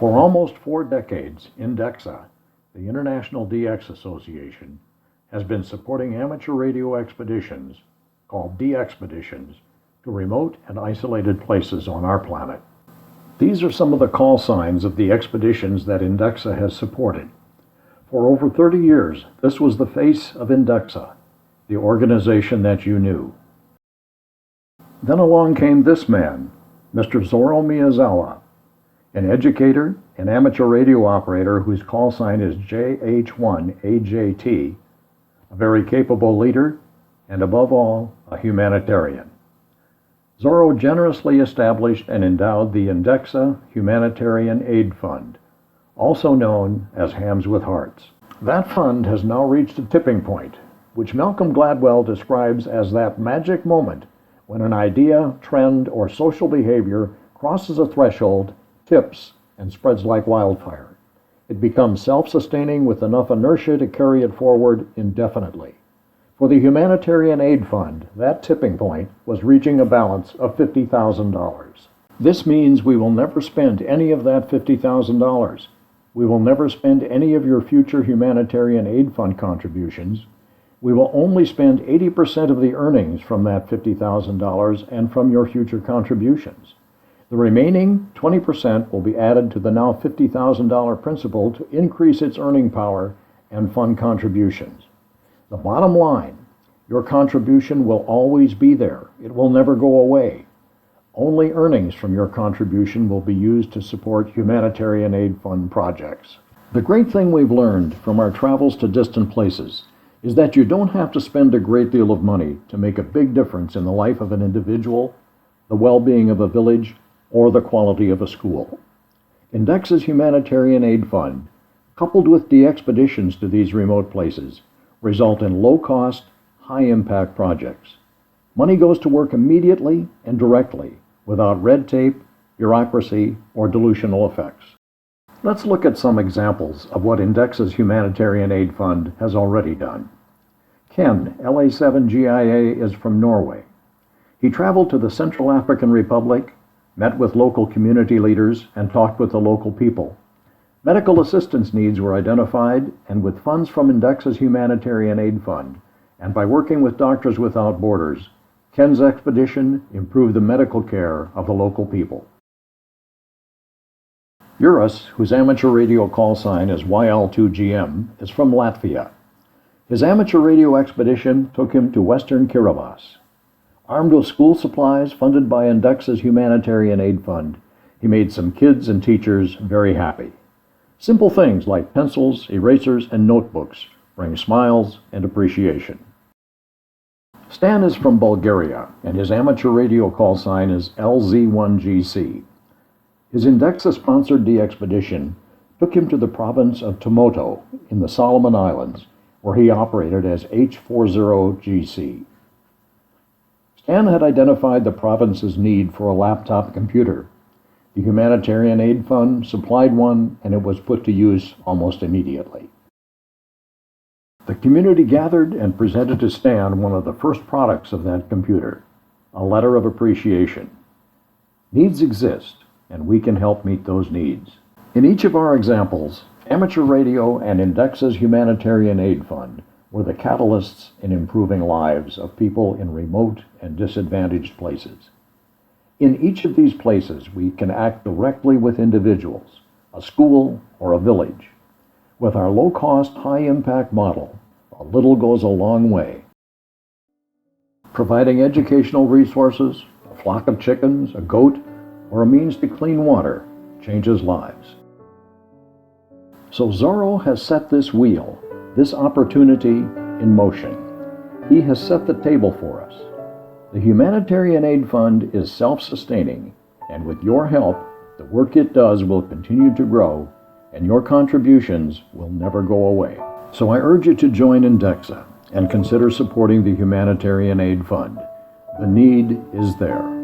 For almost 4 decades, INDEXA, the International DX Association, has been supporting amateur radio expeditions, called DXpeditions, to remote and isolated places on our planet. These are some of the call signs of the expeditions that INDEXA has supported. For over 30 years, this was the face of INDEXA, the organization that you knew. Then along came this man, Mr. Zoro Miyazawa, an educator, an amateur radio operator whose call sign is JH1AJT, a very capable leader, and above all, a humanitarian. Zoro generously established and endowed the INDEXA Humanitarian Aid Fund, also known as Hams with Hearts. That fund has now reached a tipping point, which Malcolm Gladwell describes as that magic moment when an idea, trend, or social behavior crosses a threshold, tips, and spreads like wildfire. It becomes self-sustaining with enough inertia to carry it forward indefinitely. For the Humanitarian Aid Fund, that tipping point was reaching a balance of $50,000. This means we will never spend any of that $50,000. We will never spend any of your future Humanitarian Aid Fund contributions. We will only spend 80% of the earnings from that $50,000 and from your future contributions. The remaining 20% will be added to the now $50,000 principal to increase its earning power and fund contributions. The bottom line, your contribution will always be there. It will never go away. Only earnings from your contribution will be used to support humanitarian aid fund projects. The great thing we've learned from our travels to distant places is that you don't have to spend a great deal of money to make a big difference in the life of an individual, the well-being of a village, or the quality of a school. INDEXA's Humanitarian Aid Fund, coupled with the expeditions to these remote places, result in low-cost, high-impact projects. Money goes to work immediately and directly, without red tape, bureaucracy, or dilutional effects. Let's look at some examples of what INDEXA's Humanitarian Aid Fund has already done. Ken, LA7GIA, is from Norway. He traveled to the Central African Republic, met with local community leaders, and talked with the local people. Medical assistance needs were identified, and with funds from INDEXA's Humanitarian Aid Fund, and by working with Doctors Without Borders, Ken's expedition improved the medical care of the local people. Juris, whose amateur radio call sign is YL2GM, is from Latvia. His amateur radio expedition took him to western Kiribati. Armed with school supplies funded by INDEXA's Humanitarian Aid Fund, he made some kids and teachers very happy. Simple things like pencils, erasers, and notebooks bring smiles and appreciation. Stan is from Bulgaria, and his amateur radio call sign is LZ1GC. His INDEXA-sponsored DXpedition took him to the province of Tumoto in the Solomon Islands, where he operated as H40GC. Stan had identified the province's need for a laptop computer. The Humanitarian Aid Fund supplied one, and it was put to use almost immediately. The community gathered and presented to Stan one of the first products of that computer, a letter of appreciation. Needs exist, and we can help meet those needs. In each of our examples, amateur radio and INDEXA's Humanitarian Aid Fund were the catalysts in improving lives of people in remote and disadvantaged places. In each of these places, we can act directly with individuals, a school, or a village. With our low-cost, high-impact model, a little goes a long way. Providing educational resources, a flock of chickens, a goat, or a means to clean water changes lives. So Zoro has set this wheel, this opportunity, in motion. He has set the table for us. The Humanitarian Aid Fund is self-sustaining, and with your help, the work it does will continue to grow, and your contributions will never go away. So I urge you to join INDEXA and consider supporting the Humanitarian Aid Fund. The need is there.